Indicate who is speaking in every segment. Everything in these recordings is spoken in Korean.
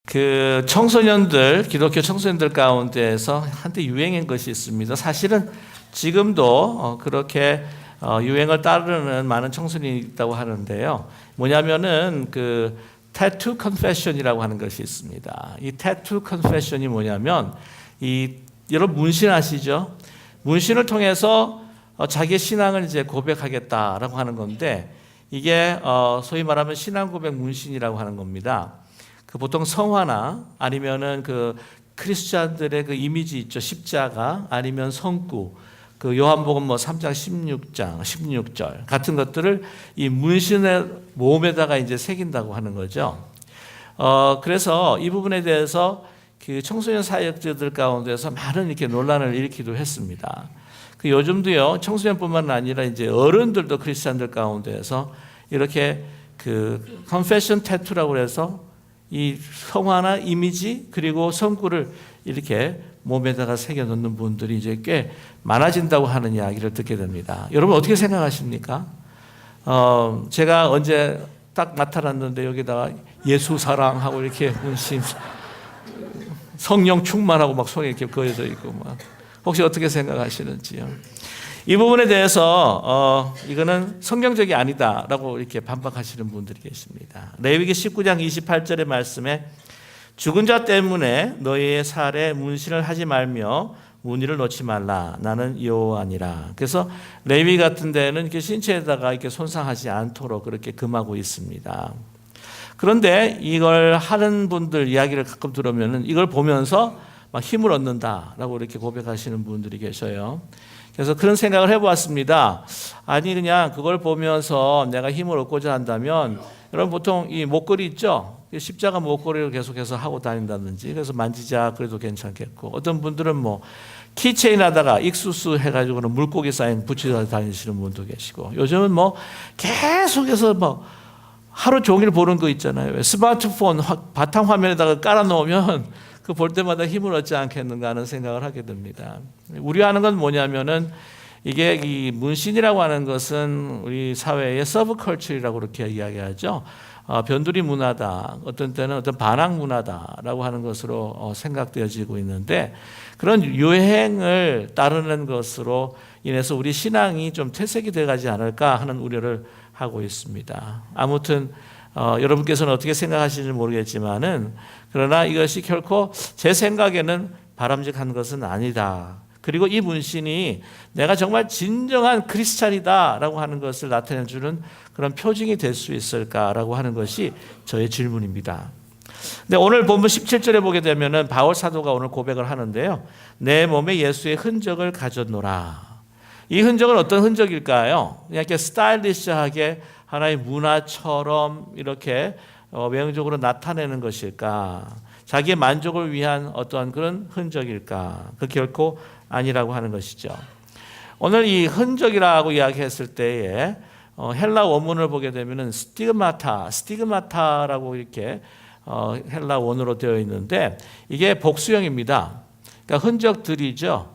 Speaker 1: 그 청소년들, 기독교 청소년들 가운데에서 한때 유행한 것이 있습니다. 사실은 지금도 그렇게 유행을 따르는 많은 청소년이 있다고 하는데요. 뭐냐면은 그 태투 컨페션이라고 하는 것이 있습니다. 이 태투 컨페션이 뭐냐면 여러분 문신 아시죠? 문신을 통해서 자기의 신앙을 이제 고백하겠다라고 하는 건데 이게 소위 말하면 신앙 고백 문신이라고 하는 겁니다. 그 보통 성화나 아니면은 그 크리스찬들의 그 이미지 있죠. 십자가 아니면 성구, 그 요한복음 3장 16절 같은 것들을 이 문신의 몸에다가 이제 새긴다고 하는 거죠. 그래서 이 부분에 대해서 그 청소년 사역자들 가운데서 많은 이렇게 논란을 일으키기도 했습니다. 그 요즘도요, 청소년뿐만 아니라 이제 어른들도 크리스찬들 가운데서 이렇게 그 컨페션 태투라고 해서 이 성화나 이미지 그리고 성구를 이렇게 몸에다가 새겨 놓는 분들이 이제 꽤 많아진다고 하는 이야기를 듣게 됩니다. 여러분 어떻게 생각하십니까? 제가 언제 딱 나타났는데 여기다가 예수 사랑하고 이렇게 문신, 성령 충만하고 막 손에 이렇게 그어져 있고 막 혹시 어떻게 생각하시는지요? 이 부분에 대해서 이거는 성경적이 아니다라고 이렇게 반박하시는 분들이 계십니다. 레위기 19장 28절의 말씀에 죽은 자 때문에 너희의 살에 문신을 하지 말며 무늬를 놓지 말라. 나는 여호와니라. 그래서 레위 같은 데는 이렇게 신체에다가 이렇게 손상하지 않도록 그렇게 금하고 있습니다. 그런데 이걸 하는 분들 이야기를 가끔 들으면은 이걸 보면서 막 힘을 얻는다라고 이렇게 고백하시는 분들이 계셔요. 그래서 그런 생각을 해보았습니다. 아니 그냥 그걸 보면서 내가 힘을 얻고자 한다면 여러분 보통 이 목걸이 있죠? 십자가 목걸이를 계속해서 하고 다닌다든지 그래서 만지자 그래도 괜찮겠고 어떤 분들은 뭐 키체인 하다가 익수수 해가지고는 물고기 사인 붙이다 다니시는 분도 계시고 요즘은 뭐 계속해서 뭐 하루 종일 보는 거 있잖아요. 스마트폰 바탕 화면에다가 깔아놓으면 그 볼 때마다 힘을 얻지 않겠는가 하는 생각을 하게 됩니다. 우려하는 건 뭐냐면은 이게 이 문신이라고 하는 것은 우리 사회의 서브컬처라고 그렇게 이야기하죠. 변두리 문화다. 어떤 때는 어떤 반항 문화다라고 하는 것으로 생각되어지고 있는데 그런 유행을 따르는 것으로 인해서 우리 신앙이 좀 퇴색이 돼가지 않을까 하는 우려를 하고 있습니다. 아무튼 여러분께서는 어떻게 생각하시는지 모르겠지만은 그러나 이것이 결코 제 생각에는 바람직한 것은 아니다. 그리고 이 문신이 내가 정말 진정한 크리스찬이다라고 하는 것을 나타내주는 그런 표징이 될 수 있을까라고 하는 것이 저의 질문입니다. 근데 오늘 본문 17절에 보게 되면은 바울 사도가 오늘 고백을 하는데요. 내 몸에 예수의 흔적을 가졌노라. 이 흔적은 어떤 흔적일까요? 그냥 이렇게 스타일리시하게 하나의 문화처럼 이렇게 외형적으로 나타내는 것일까? 자기의 만족을 위한 어떤 그런 흔적일까? 그 결코 아니라고 하는 것이죠. 오늘 이 흔적이라고 이야기했을 때에 헬라 원문을 보게 되면은 스티그마타라고 이렇게 헬라 원어로 되어 있는데 이게 복수형입니다. 그러니까 흔적들이죠.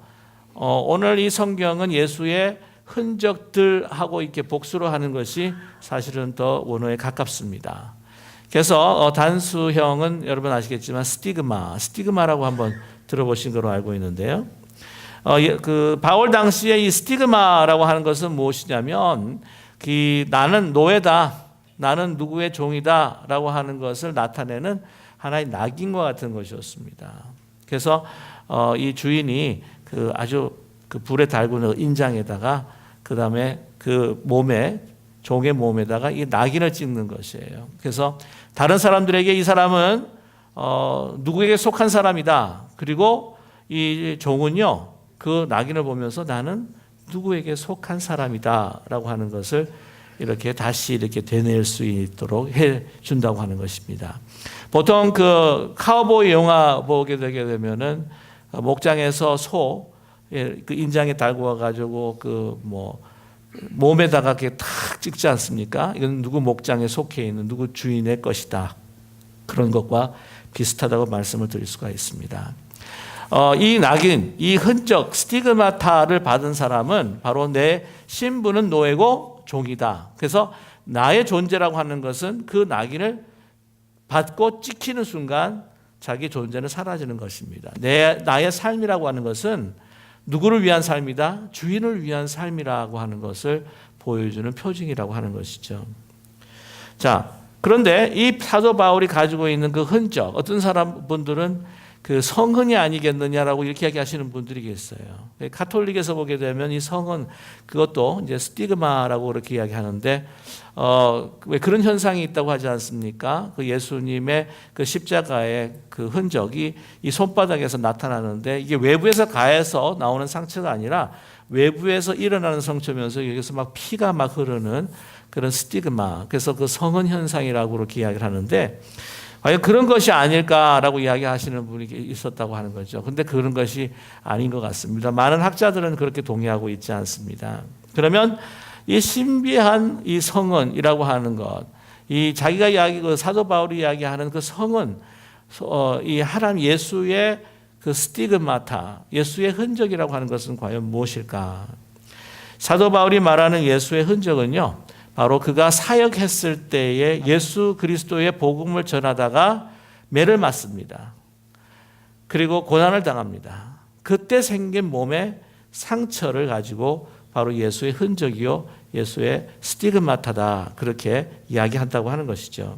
Speaker 1: 오늘 이 성경은 예수의 흔적들하고 이렇게 복수로 하는 것이 사실은 더 원어에 가깝습니다. 그래서 단수형은 여러분 아시겠지만 스티그마라고 한번 들어보신 걸로 알고 있는데요. 그 바울 당시에 이 스티그마라고 하는 것은 무엇이냐면 나는 노예다, 나는 누구의 종이다라고 하는 것을 나타내는 하나의 낙인과 같은 것이었습니다. 그래서 이 주인이 그 아주 그 불에 달구는 인장에다가 그 다음에 그 몸에 종의 몸에다가 이 낙인을 찍는 것이에요. 그래서 다른 사람들에게 이 사람은 누구에게 속한 사람이다. 그리고 이 종은요 그 낙인을 보면서 나는 누구에게 속한 사람이다라고 하는 것을 이렇게 다시 이렇게 되뇌일 수 있도록 해 준다고 하는 것입니다. 보통 그 카우보이 영화 보게 되게 되면은 목장에서 그 인장에 달고 와가지고 그 뭐 몸에다가 이렇게 탁 찍지 않습니까? 이건 누구 목장에 속해 있는 누구 주인의 것이다. 그런 것과 비슷하다고 말씀을 드릴 수가 있습니다. 이 낙인, 이 흔적, 스티그마타를 받은 사람은 바로 내 신분은 노예고 종이다. 그래서 나의 존재라고 하는 것은 그 낙인을 받고 찍히는 순간 자기 존재는 사라지는 것입니다. 나의 삶이라고 하는 것은 누구를 위한 삶이다? 주인을 위한 삶이라고 하는 것을 보여주는 표징이라고 하는 것이죠. 자, 그런데 이 사도 바울이 가지고 있는 그 흔적, 어떤 분들은 그 성흔이 아니겠느냐라고 이렇게 이야기하시는 분들이 계세요. 가톨릭에서 보게 되면 이 성흔, 그것도 이제 스티그마라고 그렇게 이야기하는데, 왜 그런 현상이 있다고 하지 않습니까? 그 예수님의 그 십자가의 그 흔적이 이 손바닥에서 나타나는데, 이게 외부에서 가해서 나오는 상처가 아니라 외부에서 일어나는 상처면서 여기서 막 피가 막 흐르는 그런 스티그마, 그래서 그 성흔 현상이라고 그렇게 이야기를 하는데, 과연 그런 것이 아닐까라고 이야기하시는 분이 있었다고 하는 거죠. 근데 그런 것이 아닌 것 같습니다. 많은 학자들은 그렇게 동의하고 있지 않습니다. 그러면 이 신비한 이 성은이라고 하는 것, 이 자기가 그 사도 바울이 이야기하는 그 성은, 이 하나님 예수의 그 스티그마타, 예수의 흔적이라고 하는 것은 과연 무엇일까? 사도 바울이 말하는 예수의 흔적은요, 바로 그가 사역했을 때에 예수 그리스도의 복음을 전하다가 매를 맞습니다. 그리고 고난을 당합니다. 그때 생긴 몸의 상처를 가지고 바로 예수의 흔적이요, 예수의 스티그마타다, 그렇게 이야기한다고 하는 것이죠.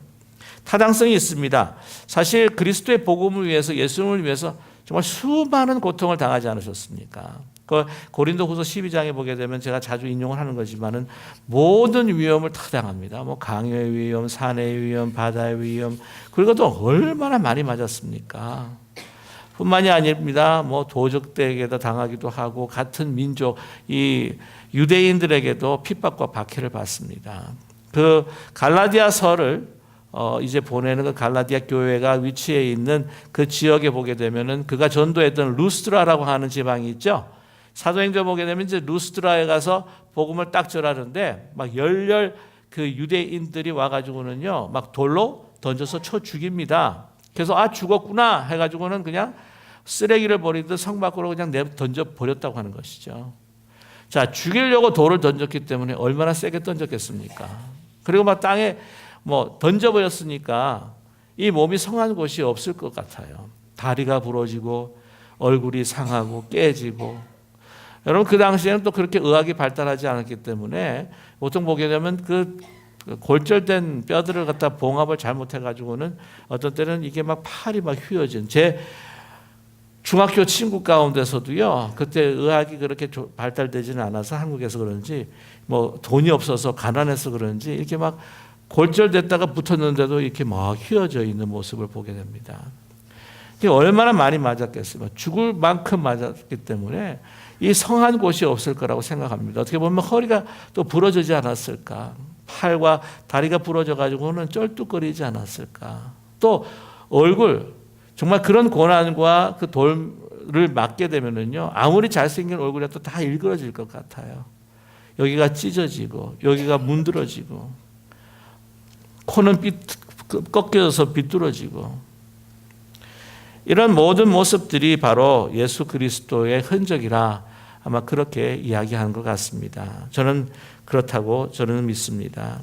Speaker 1: 타당성이 있습니다. 사실 그리스도의 복음을 위해서, 예수님을 위해서 정말 수많은 고통을 당하지 않으셨습니까? 그 고린도후서 12장에 보게 되면 제가 자주 인용을 하는 거지만은 모든 위험을 다 당합니다. 뭐 강요의 위험, 산의 위험, 바다의 위험, 그리고 또 얼마나 많이 맞았습니까? 뿐만이 아닙니다. 뭐 도적들에게도 당하기도 하고 같은 민족 이 유대인들에게도 핍박과 박해를 받습니다. 그 갈라디아서를 이제 보내는 그 갈라디아 교회가 위치해 있는 그 지역에 보게 되면은 그가 전도했던 루스드라라고 하는 지방이 있죠. 사도행전 보게 되면 이제 루스드라에 가서 복음을 딱 전하는데 막 열렬 그 유대인들이 와가지고는요 막 돌로 던져서 쳐 죽입니다. 그래서 죽었구나 해가지고는 그냥 쓰레기를 버리듯 성 밖으로 그냥 던져 버렸다고 하는 것이죠. 자, 죽이려고 돌을 던졌기 때문에 얼마나 세게 던졌겠습니까? 그리고 막 땅에 뭐 던져버렸으니까 이 몸이 성한 곳이 없을 것 같아요. 다리가 부러지고 얼굴이 상하고 깨지고. 여러분 그 당시에는 또 그렇게 의학이 발달하지 않았기 때문에 보통 보게 되면 그 골절된 뼈들을 갖다 봉합을 잘못해가지고는 어떤 때는 이게 막 팔이 막 휘어진, 제 중학교 친구 가운데서도요 그때 의학이 그렇게 발달되지는 않아서 한국에서 그런지 뭐 돈이 없어서 가난해서 그런지 이렇게 막 골절됐다가 붙었는데도 이렇게 막 휘어져 있는 모습을 보게 됩니다. 이게 얼마나 많이 맞았겠어요. 죽을 만큼 맞았기 때문에 이 성한 곳이 없을 거라고 생각합니다. 어떻게 보면 허리가 또 부러지지 않았을까? 팔과 다리가 부러져 가지고는 쩔뚝거리지 않았을까? 또 얼굴, 정말 그런 고난과 그 돌을 맞게 되면은요 아무리 잘생긴 얼굴이라도 다 일그러질 것 같아요. 여기가 찢어지고 여기가 문드러지고 코는 꺾여서 비뚤어지고, 이런 모든 모습들이 바로 예수 그리스도의 흔적이라 아마 그렇게 이야기하는 것 같습니다. 저는 그렇다고 저는 믿습니다.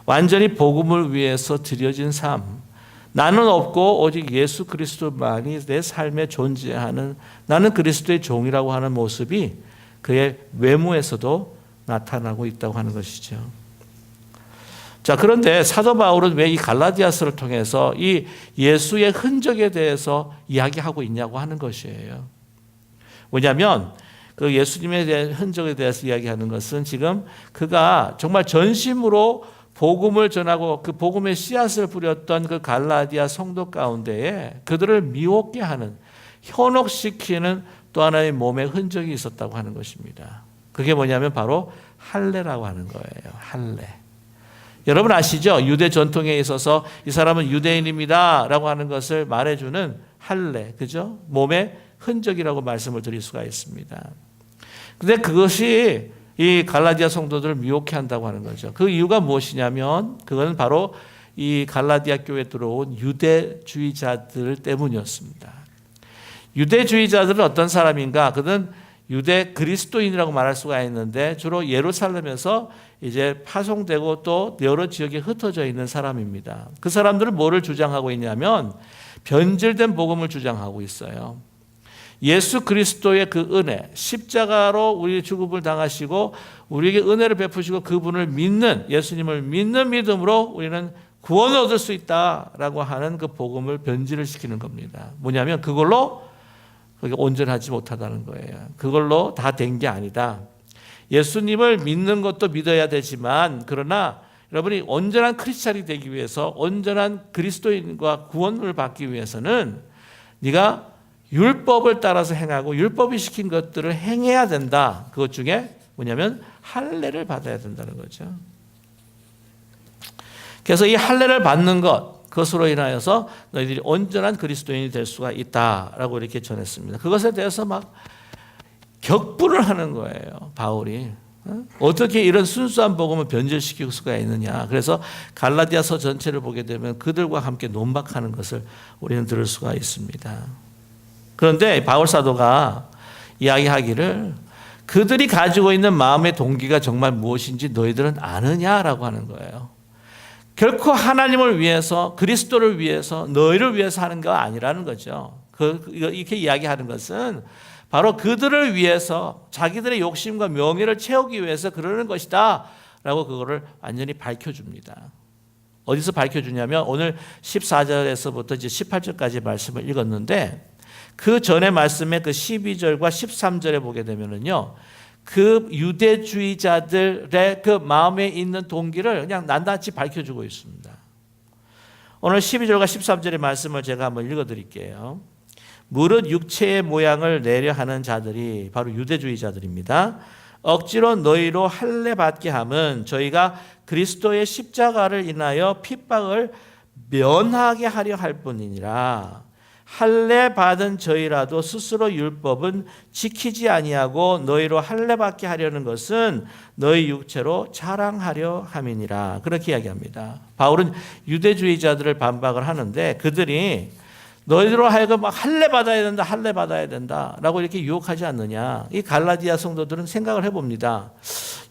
Speaker 1: 완전히 복음을 위해서 드려진 삶, 나는 없고 오직 예수 그리스도만이 내 삶에 존재하는, 나는 그리스도의 종이라고 하는 모습이 그의 외모에서도 나타나고 있다고 하는 것이죠. 자, 그런데 사도 바울은 왜 이 갈라디아서를 통해서 이 예수의 흔적에 대해서 이야기하고 있냐고 하는 것이에요. 왜냐하면 그 예수님에 대한 흔적에 대해서 이야기하는 것은 지금 그가 정말 전심으로 복음을 전하고 그 복음의 씨앗을 뿌렸던 그 갈라디아 성도 가운데에 그들을 미혹게 하는, 현혹시키는 또 하나의 몸의 흔적이 있었다고 하는 것입니다. 그게 뭐냐면 바로 할례라고 하는 거예요. 할례. 여러분 아시죠? 유대 전통에 있어서 이 사람은 유대인입니다 라고 하는 것을 말해주는 할례, 그죠? 몸의 흔적이라고 말씀을 드릴 수가 있습니다. 그런데 그것이 이 갈라디아 성도들을 미혹해 한다고 하는 거죠. 그 이유가 무엇이냐면 그건 바로 이 갈라디아 교회에 들어온 유대주의자들 때문이었습니다. 유대주의자들은 어떤 사람인가? 그는 유대 그리스도인이라고 말할 수가 있는데 주로 예루살렘에서 이제 파송되고 또 여러 지역에 흩어져 있는 사람입니다. 그 사람들은 뭐를 주장하고 있냐면 변질된 복음을 주장하고 있어요. 예수 그리스도의 그 은혜, 십자가로 우리 죽음을 당하시고 우리에게 은혜를 베푸시고 그분을 믿는, 예수님을 믿는 믿음으로 우리는 구원을 얻을 수 있다라고 하는 그 복음을 변질을 시키는 겁니다. 뭐냐면 그걸로 그게 온전하지 못하다는 거예요. 그걸로 다 된 게 아니다. 예수님을 믿는 것도 믿어야 되지만, 그러나 여러분이 온전한 크리스찬이 되기 위해서, 온전한 그리스도인과 구원을 받기 위해서는 네가 율법을 따라서 행하고 율법이 시킨 것들을 행해야 된다. 그것 중에 뭐냐면 할례를 받아야 된다는 거죠. 그래서 이 할례를 받는 것, 그것으로 인하여서 너희들이 온전한 그리스도인이 될 수가 있다라고 이렇게 전했습니다. 그것에 대해서 막 격분을 하는 거예요, 바울이. 어떻게 이런 순수한 복음을 변질시킬 수가 있느냐. 그래서 갈라디아서 전체를 보게 되면 그들과 함께 논박하는 것을 우리는 들을 수가 있습니다. 그런데 바울 사도가 이야기하기를 그들이 가지고 있는 마음의 동기가 정말 무엇인지 너희들은 아느냐라고 하는 거예요. 결코 하나님을 위해서, 그리스도를 위해서, 너희를 위해서 하는 거 아니라는 거죠. 이렇게 이야기하는 것은 바로 그들을 위해서, 자기들의 욕심과 명예를 채우기 위해서 그러는 것이다 라고 그거를 완전히 밝혀줍니다. 어디서 밝혀주냐면 오늘 14절에서부터 이제 18절까지 말씀을 읽었는데, 그 전에 말씀의 그 12절과 13절에 보게 되면은요, 그 유대주의자들의 그 마음에 있는 동기를 그냥 낱낱이 밝혀주고 있습니다. 오늘 12절과 13절의 말씀을 제가 한번 읽어드릴게요. 무릇 육체의 모양을 내려 하는 자들이 바로 유대주의자들입니다. 억지로 너희로 할례 받게 함은 저희가 그리스도의 십자가를 인하여 핍박을 면하게 하려 할 뿐이니라. 할례 받은 저희라도 스스로 율법은 지키지 아니하고 너희로 할례 받게 하려는 것은 너희 육체로 자랑하려 함이니라. 그렇게 이야기합니다. 바울은 유대주의자들을 반박을 하는데, 그들이 너희들로 하여금 할례 받아야 된다, 할례 받아야 된다라고 이렇게 유혹하지 않느냐. 이 갈라디아 성도들은 생각을 해봅니다.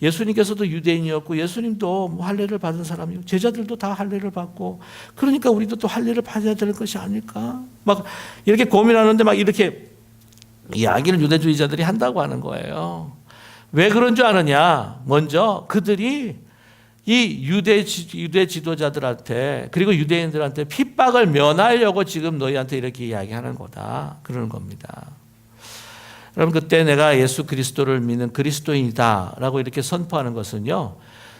Speaker 1: 예수님께서도 유대인이었고 예수님도 뭐 할례를 받은 사람이고 제자들도 다 할례를 받고, 그러니까 우리도 또 할례를 받아야 될 것이 아닐까? 막 이렇게 고민하는데 막 이렇게 이야기를 유대주의자들이 한다고 하는 거예요. 왜 그런 줄 아느냐? 먼저 그들이 이 유대 지도자들한테, 그리고 유대인들한테 핍박을 면하려고 지금 너희한테 이렇게 이야기하는 거다, 그러는 겁니다. 여러분, 그때 내가 예수 그리스도를 믿는 그리스도인이다 라고 이렇게 선포하는 것은요,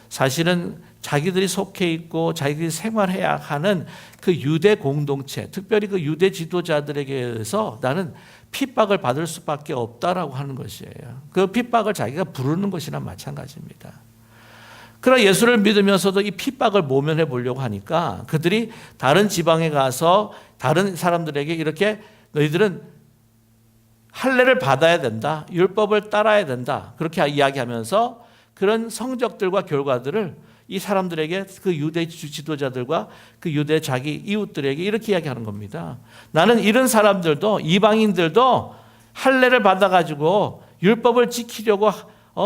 Speaker 1: 사실은 자기들이 속해 있고 자기들이 생활해야 하는 그 유대 공동체, 특별히 그 유대 지도자들에게 의해서 나는 핍박을 받을 수밖에 없다라고 하는 것이에요. 그 핍박을 자기가 부르는 것이나 마찬가지입니다. 그러나 예수를 믿으면서도 이 핍박을 모면해 보려고 하니까 그들이 다른 지방에 가서 다른 사람들에게 이렇게 너희들은 할례를 받아야 된다, 율법을 따라야 된다, 그렇게 이야기하면서 그런 성적들과 결과들을 이 사람들에게, 그 유대 지도자들과 그 유대 자기 이웃들에게 이렇게 이야기하는 겁니다. 나는 이런 사람들도, 이방인들도 할례를 받아가지고 율법을 지키려고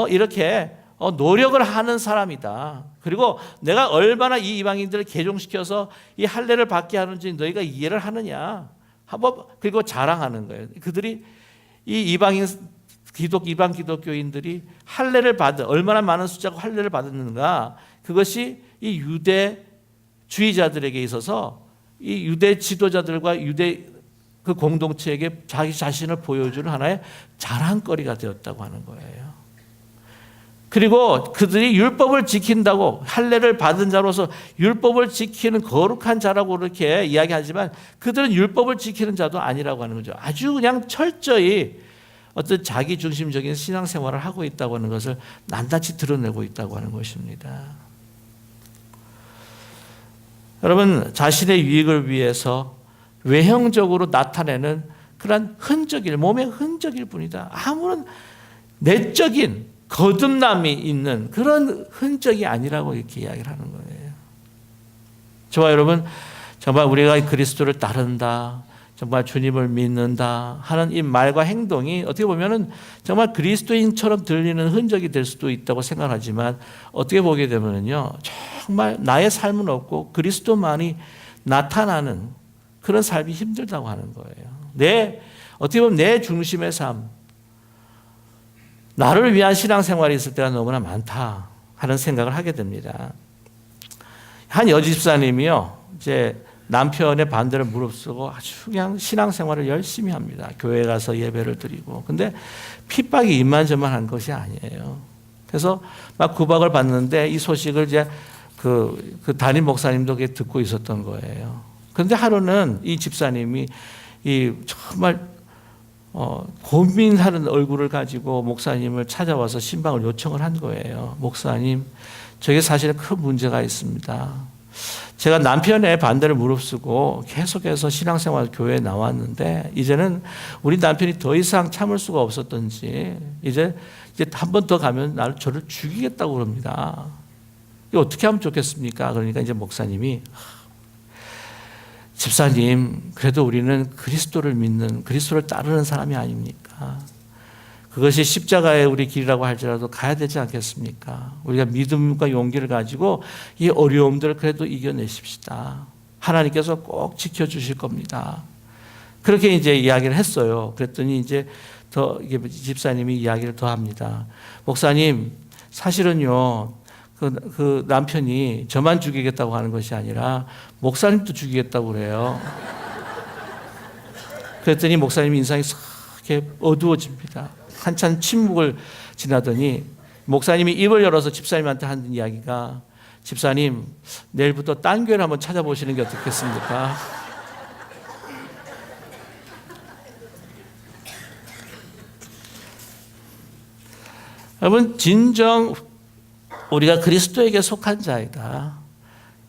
Speaker 1: 이렇게 노력을 하는 사람이다. 그리고 내가 얼마나 이 이방인들을 개종시켜서 이 할례를 받게 하는지 너희가 이해를 하느냐. 그리고 자랑하는 거예요. 그들이 이 이방 기독교인들이 할례를 받은, 얼마나 많은 숫자가 할례를 받았는가, 그것이 이 유대주의자들에게 있어서 이 유대 지도자들과 유대 그 공동체에게 자기 자신을 보여주는 하나의 자랑거리가 되었다고 하는 거예요. 그리고 그들이 율법을 지킨다고, 할례를 받은 자로서 율법을 지키는 거룩한 자라고 이렇게 이야기하지만 그들은 율법을 지키는 자도 아니라고 하는 거죠. 아주 그냥 철저히 어떤 자기 중심적인 신앙생활을 하고 있다고 하는 것을 낱낱이 드러내고 있다고 하는 것입니다. 여러분, 자신의 유익을 위해서 외형적으로 나타내는 그런 흔적일, 몸의 흔적일 뿐이다. 아무런 내적인 거듭남이 있는 그런 흔적이 아니라고 이렇게 이야기를 하는 거예요. 저와 여러분, 정말 우리가 그리스도를 따른다, 정말 주님을 믿는다 하는 이 말과 행동이 어떻게 보면은 정말 그리스도인처럼 들리는 흔적이 될 수도 있다고 생각하지만, 어떻게 보게 되면은요, 정말 나의 삶은 없고 그리스도만이 나타나는 그런 삶이 힘들다고 하는 거예요. 어떻게 보면 내 중심의 삶, 나를 위한 신앙생활이 있을 때가 너무나 많다 하는 생각을 하게 됩니다. 한 여집사님이요, 이제 남편의 반대를 무릅쓰고 아주 그냥 신앙생활을 열심히 합니다. 교회 가서 예배를 드리고. 근데 핍박이 이만저만한 것이 아니에요. 그래서 막 구박을 받는데 이 소식을 이제 그 담임 목사님도 듣고 있었던 거예요. 그런데 하루는 이 집사님이 정말 고민하는 얼굴을 가지고 목사님을 찾아와서 신방을 요청을 한 거예요. 목사님, 저게 사실은 큰 문제가 있습니다. 제가 남편의 반대를 무릅쓰고 계속해서 신앙생활 교회에 나왔는데 이제는 우리 남편이 더 이상 참을 수가 없었던지 이제 한 번 더 가면 저를 죽이겠다고 그럽니다. 이거 어떻게 하면 좋겠습니까? 그러니까 이제 목사님이, 집사님, 그래도 우리는 그리스도를 믿는, 그리스도를 따르는 사람이 아닙니까? 그것이 십자가의 우리 길이라고 할지라도 가야 되지 않겠습니까? 우리가 믿음과 용기를 가지고 이 어려움들을 그래도 이겨내십시다. 하나님께서 꼭 지켜주실 겁니다. 그렇게 이제 이야기를 했어요. 그랬더니 이제 집사님이 이야기를 더 합니다. 목사님, 사실은요, 그 남편이 저만 죽이겠다고 하는 것이 아니라 목사님도 죽이겠다고 그래요. 그랬더니 목사님 인상이 싹 이렇게 어두워집니다. 한참 침묵을 지나더니 목사님이 입을 열어서 집사님한테 하는 이야기가, 집사님, 내일부터 딴 교회를 한번 찾아보시는 게 어떻겠습니까? 여러분, 진정 우리가 그리스도에게 속한 자이다.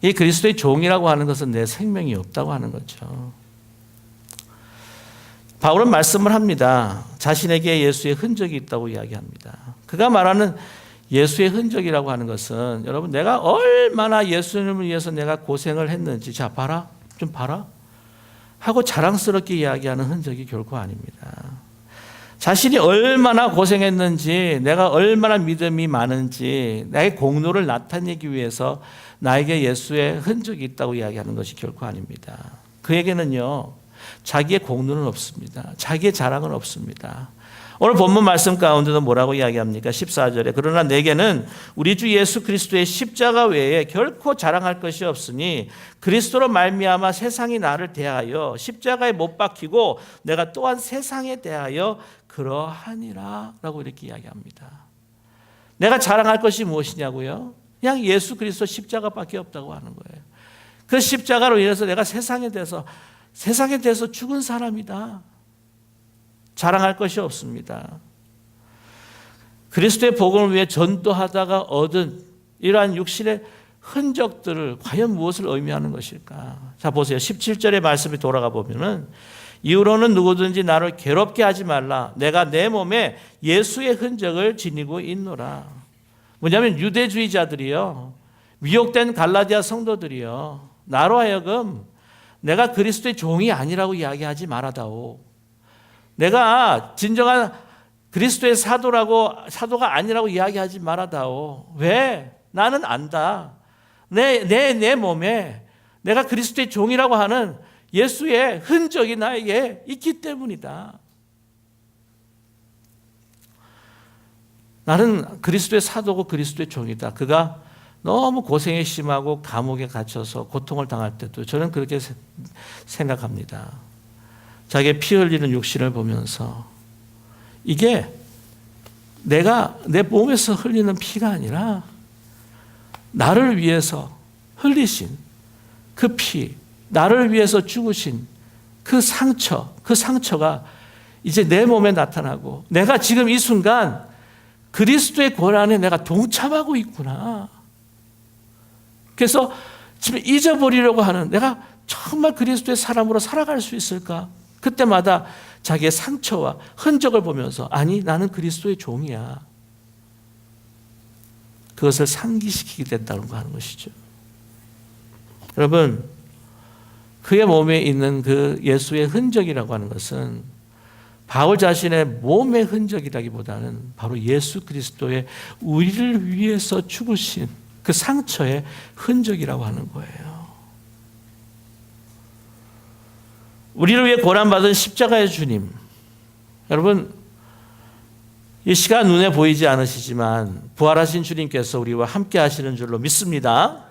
Speaker 1: 이 그리스도의 종이라고 하는 것은 내 생명이 없다고 하는 거죠. 바울은 말씀을 합니다. 자신에게 예수의 흔적이 있다고 이야기합니다. 그가 말하는 예수의 흔적이라고 하는 것은, 여러분, 내가 얼마나 예수님을 위해서 내가 고생을 했는지, 자, 봐라, 좀 봐라 하고 자랑스럽게 이야기하는 흔적이 결코 아닙니다. 자신이 얼마나 고생했는지, 내가 얼마나 믿음이 많은지, 나의 공로를 나타내기 위해서 나에게 예수의 흔적이 있다고 이야기하는 것이 결코 아닙니다. 그에게는요, 자기의 공로는 없습니다. 자기의 자랑은 없습니다. 오늘 본문 말씀 가운데도 뭐라고 이야기합니까? 14절에 그러나 내게는 우리 주 예수 그리스도의 십자가 외에 결코 자랑할 것이 없으니 그리스도로 말미암아 세상이 나를 대하여 십자가에 못 박히고 내가 또한 세상에 대하여 그러하니라 라고 이렇게 이야기합니다. 내가 자랑할 것이 무엇이냐고요? 그냥 예수 그리스도 십자가밖에 없다고 하는 거예요. 그 십자가로 인해서 내가 세상에 대해서 죽은 사람이다. 자랑할 것이 없습니다. 그리스도의 복음을 위해 전도하다가 얻은 이러한 육신의 흔적들을 과연 무엇을 의미하는 것일까? 자, 보세요. 17절의 말씀에 돌아가 보면은 이후로는 누구든지 나를 괴롭게 하지 말라. 내가 내 몸에 예수의 흔적을 지니고 있노라. 뭐냐면 유대주의자들이요, 미혹된 갈라디아 성도들이요, 나로 하여금 내가 그리스도의 종이 아니라고 이야기하지 말아다오. 내가 진정한 그리스도의 사도가 아니라고 이야기하지 말아다오. 왜? 나는 안다. 내 몸에 내가 그리스도의 종이라고 하는 예수의 흔적이 나에게 있기 때문이다. 나는 그리스도의 사도고 그리스도의 종이다. 그가 너무 고생이 심하고 감옥에 gat혀서 고통을 당할 때도 저는 그렇게 생각합니다. 자기의 피 흘리는 육신을 보면서 이게 내가 내 몸에서 흘리는 피가 아니라 나를 위해서 흘리신 그 피, 나를 위해서 죽으신 그 상처가 이제 내 몸에 나타나고 내가 지금 이 순간 그리스도의 고난에 내가 동참하고 있구나. 그래서 지금 잊어버리려고 하는, 내가 정말 그리스도의 사람으로 살아갈 수 있을까? 그때마다 자기의 상처와 흔적을 보면서 아니, 나는 그리스도의 종이야. 그것을 상기시키게 된다는 거 하는 것이죠. 여러분, 그의 몸에 있는 그 예수의 흔적이라고 하는 것은 바울 자신의 몸의 흔적이라기보다는 바로 예수 그리스도의 우리를 위해서 죽으신 그 상처의 흔적이라고 하는 거예요. 우리를 위해 고난받은 십자가의 주님. 여러분, 이 시간 눈에 보이지 않으시지만 부활하신 주님께서 우리와 함께 하시는 줄로 믿습니다.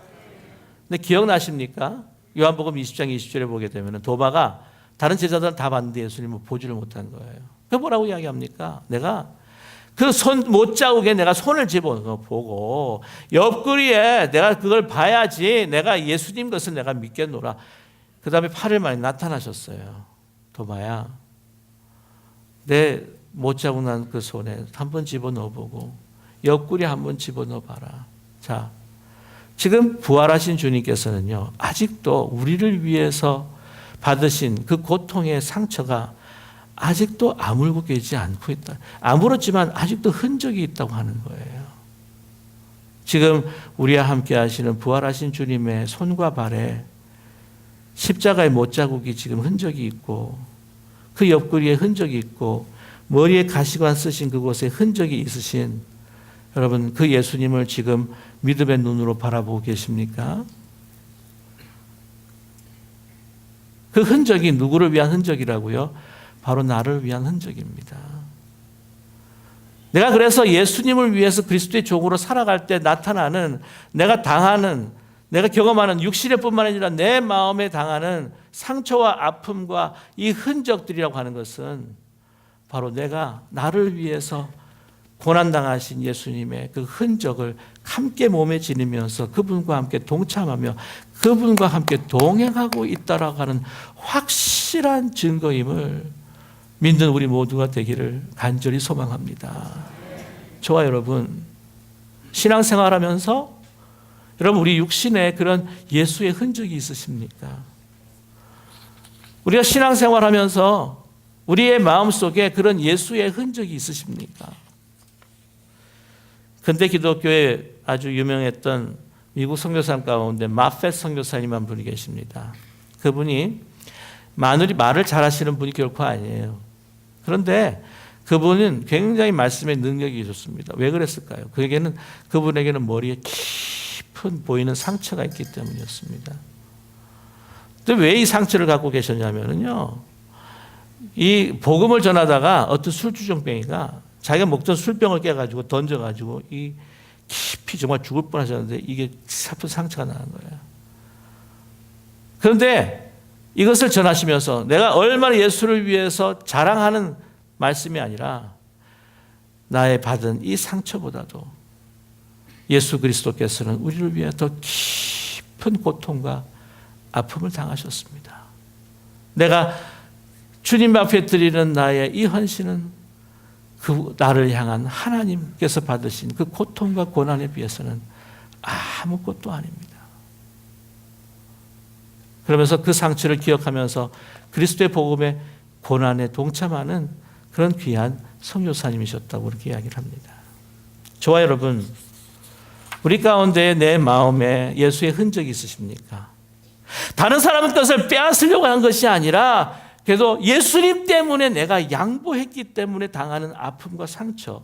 Speaker 1: 근데 기억나십니까? 요한복음 20장 20절에 보게 되면 도마가 다른 제자들은 다 봤는데 예수님은 보지를 못한 거예요. 그 뭐라고 이야기합니까? 내가 그 손 못자국에 내가 손을 집어보고 옆구리에 내가 그걸 봐야지 내가 예수님 것을 내가 믿겠노라. 그 다음에 8일 만에 나타나셨어요. 도마야, 내 못자국 난 그 손에 한번 집어넣어보고 옆구리 한번 집어넣어봐라. 자, 지금 부활하신 주님께서는요, 아직도 우리를 위해서 받으신 그 고통의 상처가 아직도 아물고 계지 않고 있다. 아물었지만 아직도 흔적이 있다고 하는 거예요. 지금 우리와 함께 하시는 부활하신 주님의 손과 발에 십자가의 못자국이 지금 흔적이 있고 그 옆구리에 흔적이 있고 머리에 가시관 쓰신 그곳에 흔적이 있으신 여러분, 그 예수님을 지금 믿음의 눈으로 바라보고 계십니까? 그 흔적이 누구를 위한 흔적이라고요? 바로 나를 위한 흔적입니다. 내가 그래서 예수님을 위해서 그리스도의 종으로 살아갈 때 나타나는 내가 당하는, 내가 경험하는 육신의 뿐만 아니라 내 마음에 당하는 상처와 아픔과 이 흔적들이라고 하는 것은 바로 내가 나를 위해서 고난당하신 예수님의 그 흔적을 함께 몸에 지니면서 그분과 함께 동참하며 그분과 함께 동행하고 있다라고 하는 확실한 증거임을 믿는 우리 모두가 되기를 간절히 소망합니다. 저와 여러분, 신앙생활하면서 여러분 우리 육신에 그런 예수의 흔적이 있으십니까? 우리가 신앙생활하면서 우리의 마음속에 그런 예수의 흔적이 있으십니까? 근대 기독교에 아주 유명했던 미국 선교사 가운데 마펫 선교사님 한 분이 계십니다. 그분이 말을 잘하시는 분이 결코 아니에요. 그런데 그분은 굉장히 말씀의 능력이 좋습니다. 왜 그랬을까요? 그분에게는 머리에 깊은 보이는 상처가 있기 때문이었습니다. 근데 왜 이 상처를 갖고 계셨냐면요, 이 복음을 전하다가 어떤 술주정뱅이가 자기가 먹던 술병을 깨가지고 던져가지고 이 깊이 정말 죽을 뻔하셨는데 이게 아픈 상처가 나는 거예요. 그런데 이것을 전하시면서 내가 얼마나 예수를 위해서 자랑하는 말씀이 아니라 나의 받은 이 상처보다도 예수 그리스도께서는 우리를 위해 더 깊은 고통과 아픔을 당하셨습니다. 내가 주님 앞에 드리는 나의 이 헌신은 그 나를 향한 하나님께서 받으신 그 고통과 고난에 비해서는 아무것도 아닙니다. 그러면서 그 상처를 기억하면서 그리스도의 복음의 고난에 동참하는 그런 귀한 선교사님이셨다고 그렇게 이야기를 합니다. 저와 여러분, 우리 가운데 내 마음에 예수의 흔적이 있으십니까? 다른 사람의 것을 빼앗으려고 한 것이 아니라 그래도 예수님 때문에 내가 양보했기 때문에 당하는 아픔과 상처,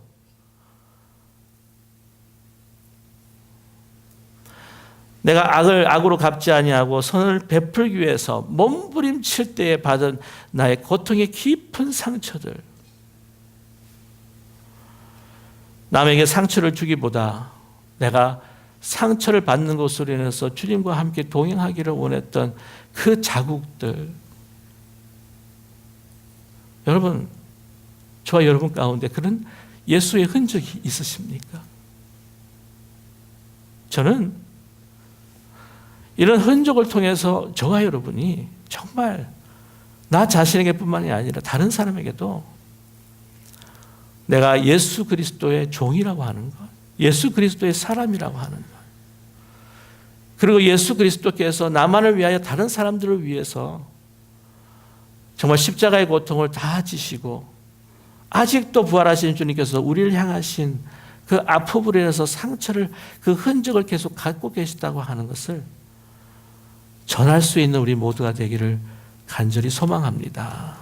Speaker 1: 내가 악을 악으로 갚지 아니하고 선을 베풀기 위해서 몸부림칠 때에 받은 나의 고통의 깊은 상처들, 남에게 상처를 주기보다 내가 상처를 받는 것으로 인해서 주님과 함께 동행하기를 원했던 그 자국들, 여러분, 저와 여러분 가운데 그런 예수의 흔적이 있으십니까? 저는 이런 흔적을 통해서 저와 여러분이 정말 나 자신에게 뿐만이 아니라 다른 사람에게도 내가 예수 그리스도의 종이라고 하는 것, 예수 그리스도의 사람이라고 하는 것, 그리고 예수 그리스도께서 나만을 위하여 다른 사람들을 위해서 정말 십자가의 고통을 다 지시고 아직도 부활하신 주님께서 우리를 향하신 그 아픔으로 인해서 상처를, 그 흔적을 계속 갖고 계시다고 하는 것을 전할 수 있는 우리 모두가 되기를 간절히 소망합니다.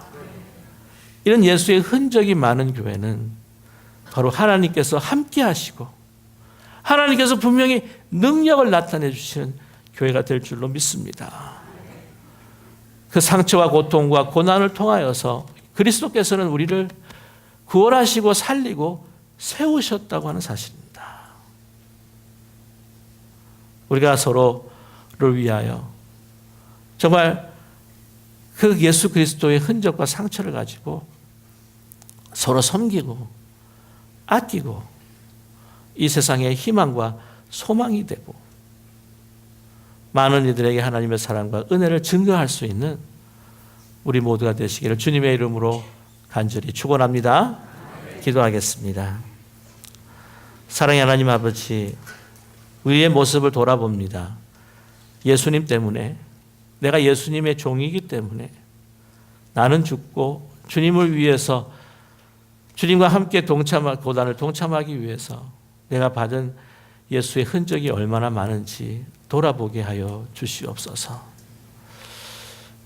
Speaker 1: 이런 예수의 흔적이 많은 교회는 바로 하나님께서 함께 하시고 하나님께서 분명히 능력을 나타내 주시는 교회가 될 줄로 믿습니다. 그 상처와 고통과 고난을 통하여서 그리스도께서는 우리를 구원하시고 살리고 세우셨다고 하는 사실입니다. 우리가 서로를 위하여 정말 그 예수 그리스도의 흔적과 상처를 가지고 서로 섬기고 아끼고 이 세상의 희망과 소망이 되고 많은 이들에게 하나님의 사랑과 은혜를 증거할 수 있는 우리 모두가 되시기를 주님의 이름으로 간절히 축원합니다. 기도하겠습니다. 사랑의 하나님 아버지, 우리의 모습을 돌아봅니다. 예수님 때문에, 내가 예수님의 종이기 때문에 나는 죽고 주님을 위해서, 주님과 함께 고난을 동참하기 위해서 내가 받은 예수의 흔적이 얼마나 많은지 돌아보게 하여 주시옵소서.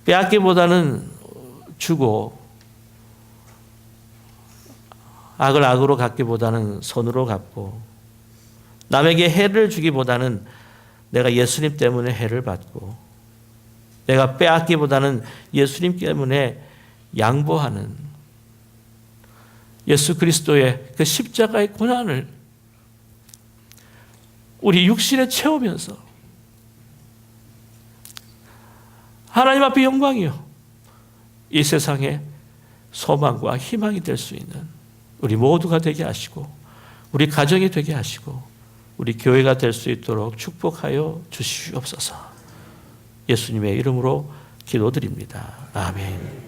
Speaker 1: 빼앗기보다는 주고, 악을 악으로 갚기보다는 선으로 갚고, 남에게 해를 주기보다는 내가 예수님 때문에 해를 받고, 내가 빼앗기보다는 예수님 때문에 양보하는 예수 그리스도의 그 십자가의 고난을 우리 육신에 채우면서 하나님 앞에 영광이요, 이 세상에 소망과 희망이 될 수 있는 우리 모두가 되게 하시고, 우리 가정이 되게 하시고, 우리 교회가 될 수 있도록 축복하여 주시옵소서. 예수님의 이름으로 기도드립니다. 아멘.